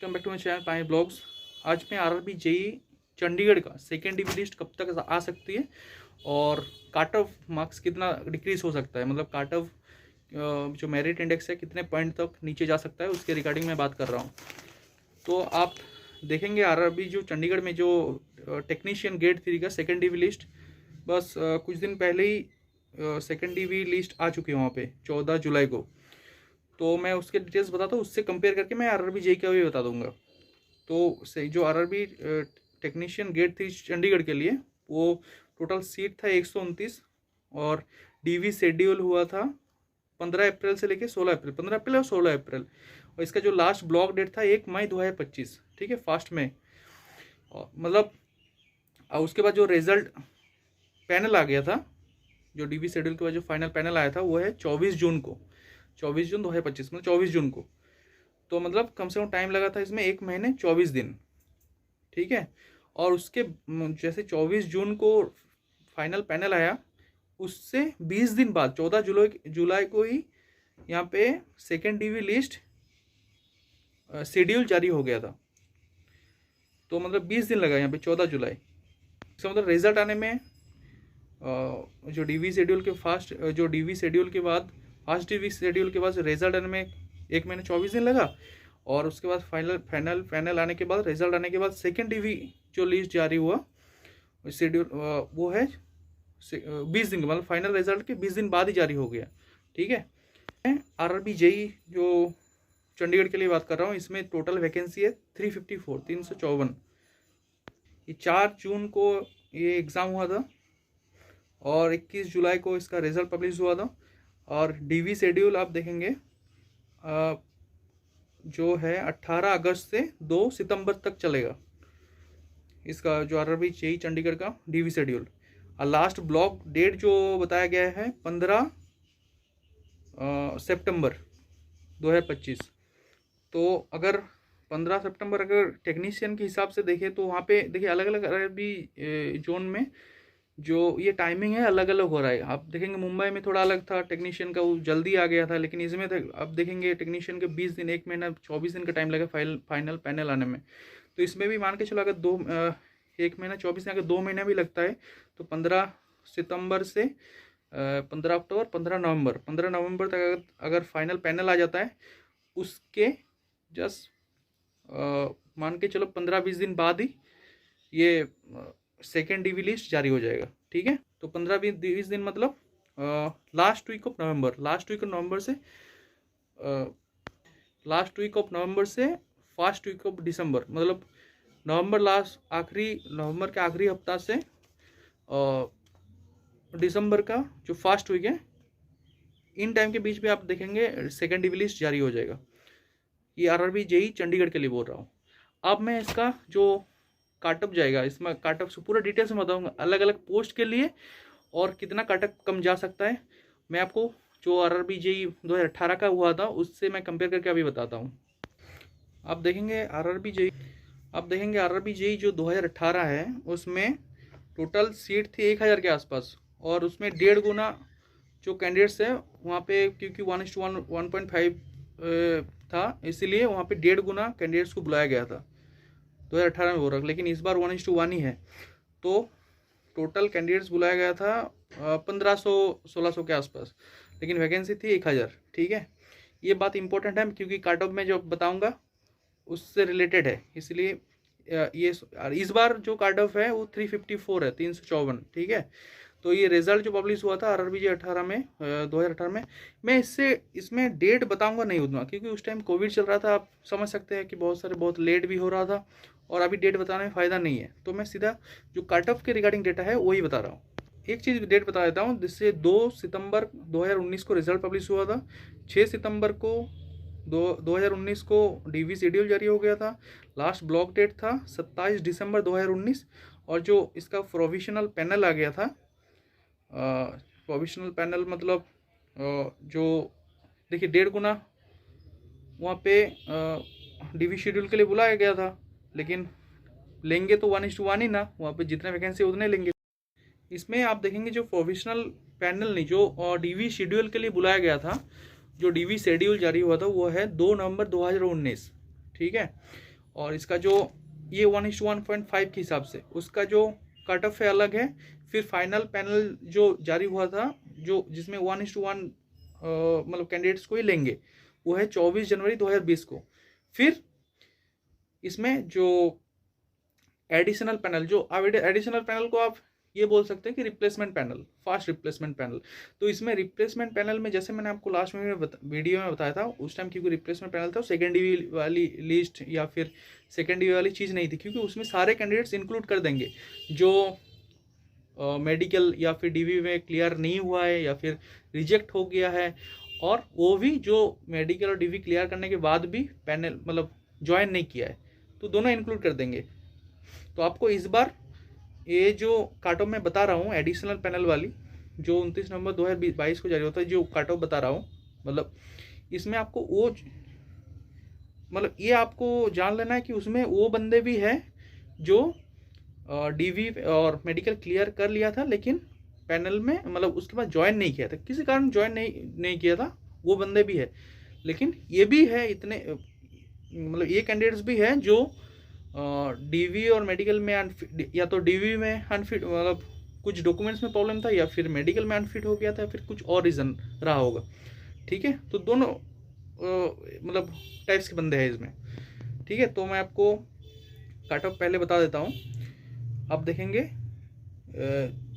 Welcome back to my channel Payal blogs. आज मैं RRB JE Chandigarh का सेकेंड डिवी लिस्ट कब तक आ सकती है और काट ऑफ मार्क्स कितना डिक्रीज हो सकता है, मतलब काट ऑफ जो मेरिट इंडेक्स है कितने पॉइंट तक नीचे जा सकता है, उसके रिगार्डिंग मैं बात कर रहा हूँ। तो आप देखेंगे आरआरबी जो चंडीगढ़ में जो टेक्नीशियन गेट 3 का सेकेंड डिवी लिस्ट बस कुछ दिन पहले ही सेकेंड डिवी लिस्ट आ चुकी है वहाँ पे 14 जुलाई को। तो मैं उसके डिटेल्स बताता हूँ, उससे कंपेयर करके मैं आरआरबी जेई का भी बता दूंगा। तो जो आरआरबी टेक्नीशियन गेट 3 चंडीगढ़ के लिए वो टोटल सीट था 129 और डीवी शेड्यूल हुआ था 15 अप्रैल से लेके 16 अप्रैल, 15 अप्रैल और 16 अप्रैल। और इसका जो लास्ट ब्लॉक डेट था 1 मई 2025, ठीक है, फर्स्ट में। मतलब उसके बाद जो रिजल्ट पैनल आ गया था, जो डीवी शेड्यूल के बाद जो फाइनल पैनल आया था वो है 24 जून को, 24 जून 2025, मतलब 24 जून को। तो मतलब कम से कम टाइम लगा था इसमें 1 महीने 24 दिन, ठीक है। और उसके जैसे 24 जून को फाइनल पैनल आया, उससे 20 दिन बाद 14 जुलाई को ही यहाँ पे सेकेंड डीवी लिस्ट शेड्यूल जारी हो गया था। तो मतलब 20 दिन लगा यहाँ पे 14 जुलाई। इसका मतलब रिजल्ट आने में जो डीवी शेड्यूल के फर्स्ट डीवी शेड्यूल के बाद फर्स्ट डीवी शेड्यूल के बाद रिजल्ट आने में 1 महीने 24 दिन लगा, और उसके बाद फाइनल आने के बाद रिजल्ट आने के बाद सेकेंड डीवी जो लिस्ट जारी हुआ शेड्यूल वो है 20 दिन, मतलब फाइनल रिजल्ट के 20 दिन बाद ही जारी हो गया, ठीक है। आरआरबी जेई जो चंडीगढ़ के लिए बात कर रहा हूँ, इसमें टोटल वैकेंसी है 354। ये 4 जून को ये एग्ज़ाम हुआ था और 21 जुलाई को इसका रिजल्ट पब्लिश हुआ था। और डीवी शेड्यूल आप देखेंगे जो है 18 अगस्त से 2 सितंबर तक चलेगा इसका जो आरआरबी जेई चंडीगढ़ का डीवी शेड्यूल। और लास्ट ब्लॉक डेट जो बताया गया है 15 सितंबर 2025। तो अगर 15 सितंबर अगर टेक्नीशियन के हिसाब से देखें तो वहाँ पे देखिए अलग अलग आरआरबी जोन में जो ये टाइमिंग है अलग अलग हो रहा है। आप देखेंगे मुंबई में थोड़ा अलग था, टेक्नीशियन का वो जल्दी आ गया था, लेकिन इसमें आप देखेंगे टेक्नीशियन के 20 दिन, 1 महीना 24 दिन का टाइम लगा फाइनल पैनल आने में। तो इसमें भी मान के चलो अगर 1 महीना 24 दिन, अगर 2 महीना भी लगता है तो 15 सितंबर से 15 अक्टूबर 15 नवंबर तक अगर फाइनल पैनल आ जाता है, उसके जस्ट मान के चलो 15-20 दिन बाद ही ये सेकेंड डीवी लिस्ट जारी हो जाएगा, ठीक है। तो 15-20 दिन मतलब लास्ट वीक ऑफ नवंबर से फर्स्ट वीक ऑफ दिसंबर, मतलब नवंबर के आखिरी हफ्ता से दिसंबर का जो फर्स्ट वीक है, इन टाइम के बीच में आप देखेंगे सेकेंड डीवी लिस्ट जारी हो जाएगा। ये आरआरबी जेई चंडीगढ़ के लिए बोल रहा हूँ। अब मैं इसका जो काटअप जाएगा, इसमें काटअप से पूरा डिटेल्स में बताऊंगा अलग अलग पोस्ट के लिए और कितना काटअप कम जा सकता है। मैं आपको जो आरआरबी जेई 2018 का हुआ था उससे मैं कंपेयर करके अभी बताता हूँ। आप देखेंगे आरआरबी जेई जो 2018 है उसमें टोटल सीट थी 1000 के आसपास, और उसमें 1.5 गुना जो कैंडिडेट्स है वहाँ पे, क्योंकि 1:1.5 था, इसीलिए वहाँ पे 1.5 गुना कैंडिडेट्स को बुलाया गया था 2018 में हो रहा, लेकिन इस बार 1:1 ही है। तो टोटल कैंडिडेट्स बुलाया गया था 1500-1600 के आसपास, लेकिन वैकेंसी थी 1000, ठीक है। ये बात इंपॉर्टेंट है क्योंकि काट ऑफ में जो बताऊंगा उससे रिलेटेड है, इसलिए ये इस बार जो काट ऑफ है वो 354 है, 354, ठीक है। तो ये रिजल्ट जो पब्लिश हुआ था आरआरबी जेई 2018 में, मैं इसमें डेट बताऊंगा नहीं उतना, क्योंकि उस टाइम कोविड चल रहा था। आप समझ सकते हैं कि बहुत लेट भी हो रहा था और अभी डेट बताने में फ़ायदा नहीं है। तो मैं सीधा जो कट ऑफ के रिगार्डिंग डेटा है वही बता रहा हूँ। एक चीज़ डेट बता देता हूँ, जिससे 2 सितंबर 2019 को रिजल्ट पब्लिश हुआ था, 6 सितंबर को 2019 को डीवी शेड्यूल जारी हो गया था, लास्ट ब्लॉक डेट था 27 दिसंबर 2019, और जो इसका प्रोविजनल पैनल आ गया था, प्रोविजनल पैनल मतलब जो देखिए 1.5 गुना वहाँ पे डीवी शेड्यूल के लिए बुलाया गया था, लेकिन लेंगे तो 1:1 ही ना, वहाँ पे जितने वैकेंसी उतने लेंगे। इसमें आप देखेंगे जो प्रोविजनल पैनल नहीं, जो डीवी शेड्यूल के लिए बुलाया गया था, जो डीवी शेड्यूल जारी हुआ था वो है 2 नवंबर 2019, ठीक है। और इसका जो ये 1:1.5 के हिसाब से उसका जो कट ऑफ है अलग है। फिर फाइनल पैनल जो जारी हुआ था जो जिसमें 1:1 मतलब कैंडिडेट्स को ही लेंगे वो है 24 जनवरी 2020 को। फिर इसमें जो एडिशनल पैनल जो एडिशनल पैनल को आप ये बोल सकते हैं कि replacement panel, fast replacement panel. तो इसमें रिप्लेसमेंट पैनल में जैसे मैंने आपको लास्ट में वीडियो में बताया था उस टाइम क्योंकि रिप्लेसमेंट पैनल था सेकेंड डीवी वाली लिस्ट या फिर सेकेंड डीवी वाली चीज़ नहीं थी, क्योंकि उसमें सारे कैंडिडेट्स इंक्लूड कर देंगे जो मेडिकल या फिर डीवी में क्लियर नहीं हुआ है या फिर रिजेक्ट हो गया है, और वो भी जो मेडिकल और डीवी क्लियर करने के बाद भी पैनल मतलब ज्वाइन नहीं किया है, तो दोनों इंक्लूड कर देंगे। तो आपको इस बार ये जो काट ऑफ मैं बता रहा हूँ एडिशनल पैनल वाली जो 29 नवंबर 2022 को जारी होता है, जो काट ऑफ बता रहा हूँ मतलब इसमें आपको वो मतलब ये आपको जान लेना है कि उसमें वो बंदे भी हैं जो डीवी और मेडिकल क्लियर कर लिया था लेकिन पैनल में मतलब उसके बाद ज्वाइन नहीं किया था, किसी कारण ज्वाइन नहीं किया था, वो बंदे भी है। लेकिन ये भी है इतने मतलब ये कैंडिडेट्स भी हैं जो डीवी और मेडिकल में अनफिट, या तो डीवी में अनफिट मतलब कुछ डॉक्यूमेंट्स में प्रॉब्लम था या फिर मेडिकल में अनफिट हो गया था, फिर कुछ और रीज़न रहा होगा। ठीक है, तो दोनों मतलब टाइप्स के बंदे हैं इसमें। ठीक है, तो मैं आपको कट ऑफ पहले बता देता हूँ। आप देखेंगे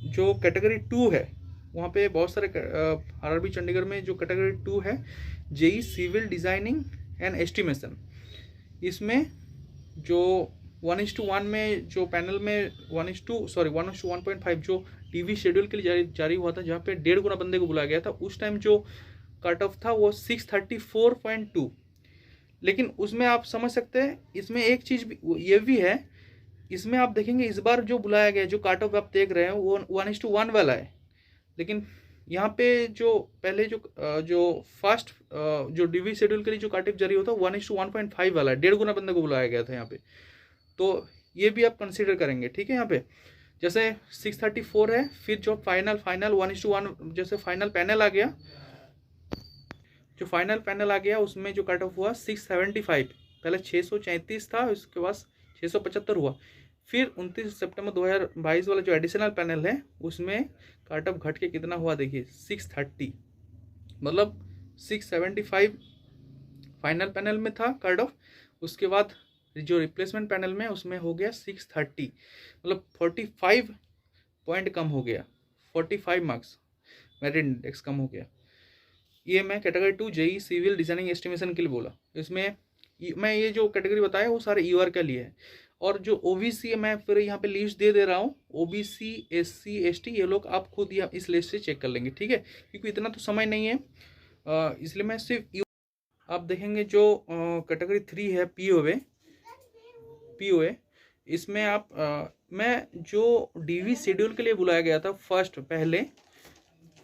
जो कैटेगरी 2 है वहाँ पे बहुत सारे आरआरबी चंडीगढ़ में जो कैटेगरी 2 है JE civil designing and estimation, इसमें जो 1:1 में जो पैनल में 1:1.5 जो टीवी शेड्यूल के लिए जारी हुआ था जहाँ पे 1.5 गुना बंदे को बुलाया गया था, उस टाइम जो कट ऑफ था वो 634.2। लेकिन उसमें आप समझ सकते हैं इसमें एक चीज़ ये भी है, इसमें आप देखेंगे इस बार जो बुलाया गया जो कट ऑफ आप देख रहे हैं वो 1:1 वाला है। लेकिन यहाँ पे जो पहले जो फर्स्ट जो डीवी शेड्यूल के लिए जो कट ऑफ जारी होता है 1:1.5 वाला है, 1.5 गुना बंदे को बुलाया गया था यहाँ पे। तो ये भी आप कंसीडर करेंगे। ठीक है, यहाँ पे जैसे 634 है, फिर जो फाइनल 1:1 जैसे फाइनल पैनल आ गया, जो फाइनल पैनल आ गया उसमें जो कट ऑफ हुआ 675, पहले 634 था उसके बाद 675 हुआ। फिर 29 सितंबर 2022 वाला जो एडिशनल पैनल है उसमें कट ऑफ घट के कितना हुआ देखिए 630, मतलब 675 फाइनल पैनल में था कट ऑफ, उसके बाद जो रिप्लेसमेंट पैनल में उसमें हो गया 630, मतलब 45 पॉइंट कम हो गया, 45 मार्क्स मेरिट इंडेक्स कम हो गया। ये मैं category 2 JE civil designing estimation के लिए बोला। इसमें मैं ये जो कैटेगरी बताया वो सारे ईआर के लिए है, और जो ओबीसी है मैं फिर यहाँ पे लिस्ट दे रहा हूँ, ओबीसी एससी एसटी ये लोग आप खुद ही इस लिस्ट से चेक कर लेंगे। ठीक है, क्योंकि इतना तो समय नहीं है, इसलिए मैं सिर्फ आप देखेंगे जो कैटेगरी 3 है पीओए, इसमें आप मैं जो डीवी शेड्यूल के लिए बुलाया गया था फर्स्ट पहले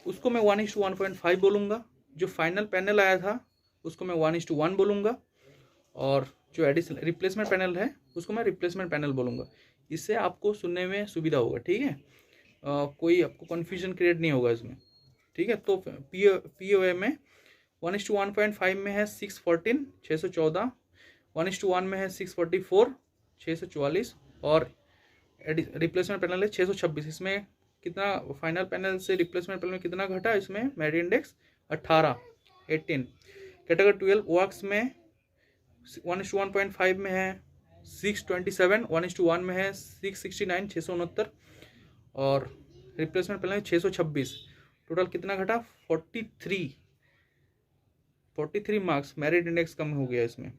उसको मैं 1:1.5 बोलूँगा, जो फाइनल पैनल आया था उसको मैं 1:1 बोलूँगा, और जो एडिशनल रिप्लेसमेंट पैनल है उसको मैं रिप्लेसमेंट पैनल बोलूँगा। इससे आपको सुनने में सुविधा होगा। ठीक है, कोई आपको कन्फ्यूजन क्रिएट नहीं होगा इसमें। ठीक है, तो पीओए में 1:1.5 में है 614 614, 1:1 में है 644 644, और रिप्लेसमेंट पैनल है 626। इसमें कितना फाइनल पैनल से रिप्लेसमेंट पैनल में कितना घटा, इसमें मेरिट इंडेक्स 18। कैटेगरी 12 वर्क्स में 1:1.5 में है 627, 1:1 में है 669 669, और रिप्लेसमेंट पैनल में 626। टोटल कितना घटा 43 मार्क्स, मेरिट इंडेक्स कम हो गया इसमें।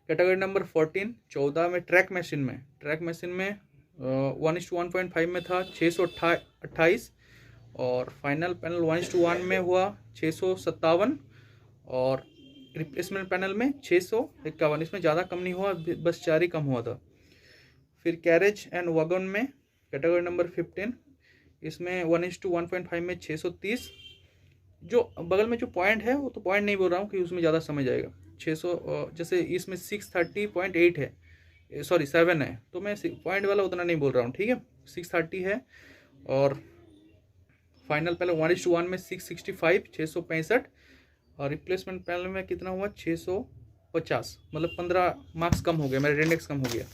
कैटेगरी नंबर 14 में ट्रैक मशीन में 1:1.5 में था 628, और फाइनल पैनल 1:1 में हुआ 657, और रिप्लेसमेंट पैनल में 651। इसमें ज़्यादा कम नहीं हुआ, बस 4 ही कम हुआ था। फिर कैरेज एंड वैगन में कैटेगरी नंबर 15, इसमें 1:1.5 में 630, जो बगल में जो पॉइंट है वो तो पॉइंट नहीं बोल रहा हूँ कि उसमें ज़्यादा समझ आएगा। 600 जैसे इसमें 630.8 है, सॉरी 7 है, तो मैं पॉइंट वाला उतना नहीं बोल रहा हूँ। ठीक है, 630 है, और फाइनल पैनल 1:1 में 665 665, और रिप्लेसमेंट पैनल में कितना हुआ 651। 50, मतलब 15 मार्क्स कम हो गया, मेरिट इंडेक्स कम हो गया।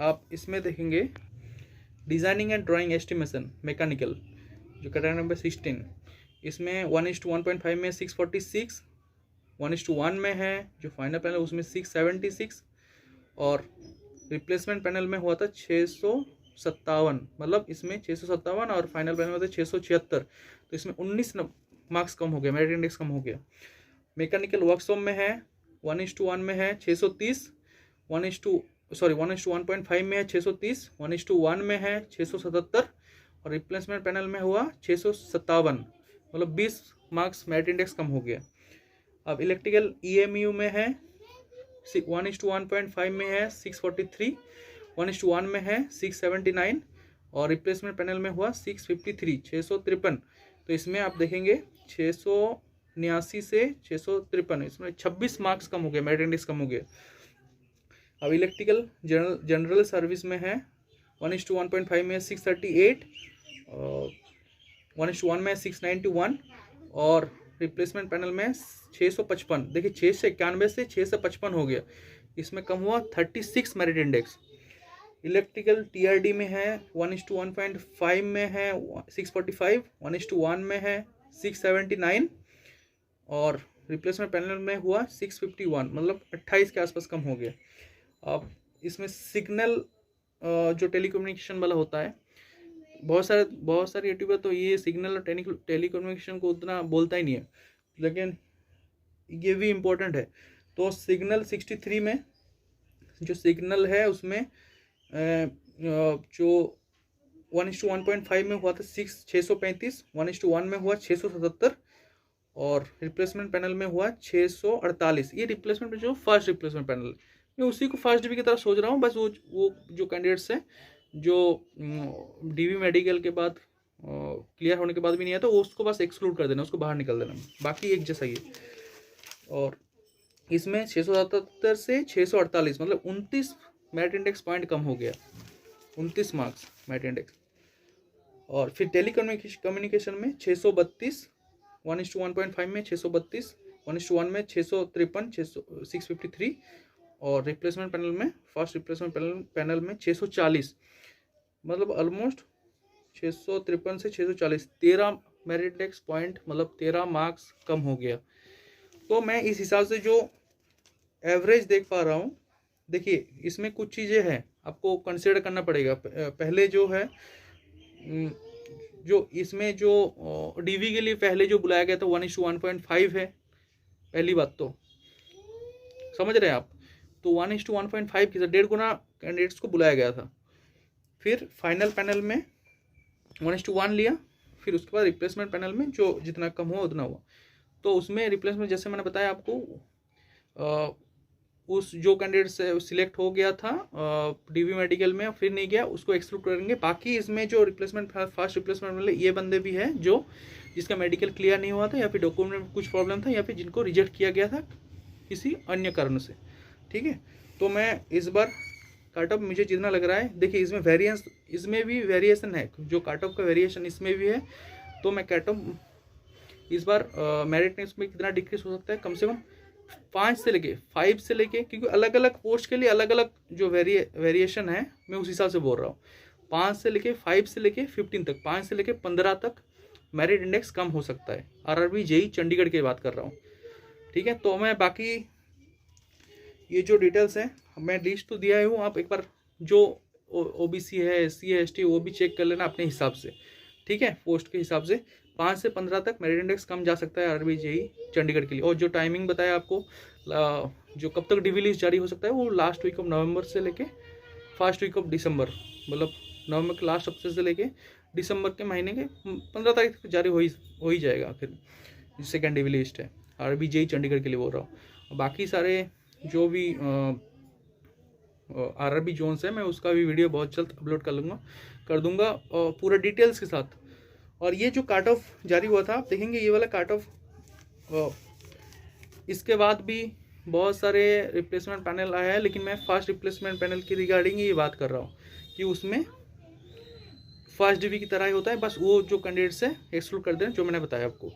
आप इसमें देखेंगे designing and drawing estimation mechanical, जो कैटेगरी नंबर 16, इसमें 1:1.5 में 646, 1:1 में है जो फाइनल पैनल उसमें 676, और रिप्लेसमेंट पैनल में हुआ था 657, मतलब इसमें 657 और फाइनल पैनल में था 676, तो इसमें 19 मार्क्स कम हो गया, मेरिट इंडेक्स कम हो गया। मैकेनिकल वर्कशॉप में है 1:1 में है 630, 1:1.5 में है 630, 1:1 में है 677, और रिप्लेसमेंट पैनल में हुआ 657, मतलब 20 मार्क्स मेरिट इंडेक्स कम हो गया। अब इलेक्ट्रिकल EMU में है 1:1.5 में है 643, 1:1 में है 679, और रिप्लेसमेंट पैनल में हुआ 653, 653। तो इसमें आप देखेंगे 679 से 653, इसमें 26 मार्क्स कम हो गया, मेरिट इंडेक्स कम हो गया। अब इलेक्ट्रिकल जनरल सर्विस में है 1:1.5 में 638, 1:1 में 691, और रिप्लेसमेंट पैनल में 655। देखिए 691 से 655 हो गया, इसमें कम हुआ 36 मेरिट इंडेक्स। इलेक्ट्रिकल TRD में है 1:1.5 में है 645, 1:1 में है 679, और रिप्लेसमेंट पैनल में हुआ 651, मतलब 28 के आसपास कम हो गया। अब इसमें सिग्नल जो टेलीकम्युनिकेशन वाला होता है, बहुत सारे यूट्यूबर तो ये सिग्नल और टेलीकम्युनिकेशन को उतना बोलता ही नहीं है, लेकिन ये भी इम्पोर्टेंट है। तो सिग्नल 63 में जो सिग्नल है उसमें जो 1:1.5 में हुआ था 635, 1:1 में हुआ 677, और रिप्लेसमेंट पैनल में हुआ 648। ये रिप्लेसमेंट जो फर्स्ट रिप्लेसमेंट पैनल, मैं उसी को फर्स्ट डिवी की तरफ सोच रहा हूँ। बस वो जो कैंडिडेट्स हैं जो DV मेडिकल के बाद क्लियर होने के बाद भी नहीं है, तो उसको बस एक्सक्लूड कर देना, उसको बाहर निकल देना, बाकी एक जैसा ही है। और इसमें 677 से 648, मतलब 29 मेरिट इंडेक्स पॉइंट कम हो गया, 29 मार्क्स मेरिट इंडेक्स। और फिर टेलीकम्युनिकेशन में 632, 1:1.5 में 632, 1:1 में 653, 653, और रिप्लेसमेंट पैनल में फर्स्ट रिप्लेसमेंट पैनल में 640, मतलब ऑलमोस्ट 653 से 640, 13 मेरिट इंडेक्स पॉइंट, मतलब 13 मार्क्स कम हो गया। तो मैं इस हिसाब से जो एवरेज देख पा रहा हूँ, देखिए इसमें कुछ चीज़ें हैं आपको कंसिडर करना पड़ेगा। पहले जो है जो इसमें जो DV के लिए पहले जो बुलाया गया था 1:1.5 है, पहली बात तो समझ रहे हैं आप। तो 1:1.5 की 1.5 गुना कैंडिडेट्स को बुलाया गया था। फिर फाइनल पैनल में 1:1 लिया, फिर उसके बाद रिप्लेसमेंट पैनल में जो जितना कम हुआ उतना हुआ। तो उसमें रिप्लेसमेंट जैसे मैंने बताया आपको, उस जो कैंडिडेट से सिलेक्ट हो गया था DV मेडिकल में फिर नहीं गया, उसको एक्सक्लूड करेंगे। बाकी इसमें जो रिप्लेसमेंट फर्स्ट रिप्लेसमेंट वाले ये बंदे भी हैं जो जिसका मेडिकल क्लियर नहीं हुआ था, या फिर डॉक्यूमेंट में कुछ प्रॉब्लम था, या फिर जिनको रिजेक्ट किया गया था किसी अन्य कारण से। ठीक है, तो मैं इस बार कट ऑफ मुझे जितना लग रहा है, देखिए इसमें वेरिएंस, इसमें भी वेरिएशन है, जो कट ऑफ का वेरिएशन इसमें भी है। तो मैं कट ऑफ इस बार मेरिट में कितना डिक्रीज हो सकता है, कम से कम 5 से लेके 5 से लेके, क्योंकि अलग अलग पोस्ट के लिए अलग अलग जो वेरिएशन है, मैं उस हिसाब से बोल रहा हूँ। 5 से लेके 5 से लेके 15 तक, 5 से लेके 15 तक मेरिट इंडेक्स कम हो सकता है। RRB JEE चंडीगढ़ की बात कर रहा हूँ। ठीक है, तो मैं बाकी ये जो डिटेल्स हैं मैं लिस्ट तो दिया ही हूँ, आप एक बार जो OBC है, SC है, ST वो भी चेक कर लेना अपने हिसाब से। ठीक है, पोस्ट के हिसाब से 5 से 15 तक मेरिट इंडेक्स कम जा सकता है RRB JEE चंडीगढ़ के लिए। और जो टाइमिंग बताया आपको, जो कब तक DV लिस्ट जारी हो सकता है, वो लास्ट वीक ऑफ नवंबर से लेके फर्स्ट वीक ऑफ दिसंबर, मतलब नवंबर के लास्ट हफ्ते से लेके दिसंबर के महीने के 15 तारीख तक जारी हो ही जाएगा। फिर सेकेंड DV लिस्ट है RRB JEE चंडीगढ़ के लिए बोल रहा हूँ। बाकी सारे जो भी RRB जोन्स है, मैं उसका भी वीडियो बहुत जल्द अपलोड कर दूंगा पूरा डिटेल्स के साथ। और ये जो कट ऑफ जारी हुआ था, आप देखेंगे ये वाला कट ऑफ, इसके बाद भी बहुत सारे रिप्लेसमेंट पैनल आया है, लेकिन मैं फर्स्ट रिप्लेसमेंट पैनल की रिगार्डिंग ये बात कर रहा हूँ कि उसमें फर्स्ट DV की तरह ही होता है, बस वो जो कैंडिडेट्स है एक्सक्लूड कर दें जो मैंने बताया आपको।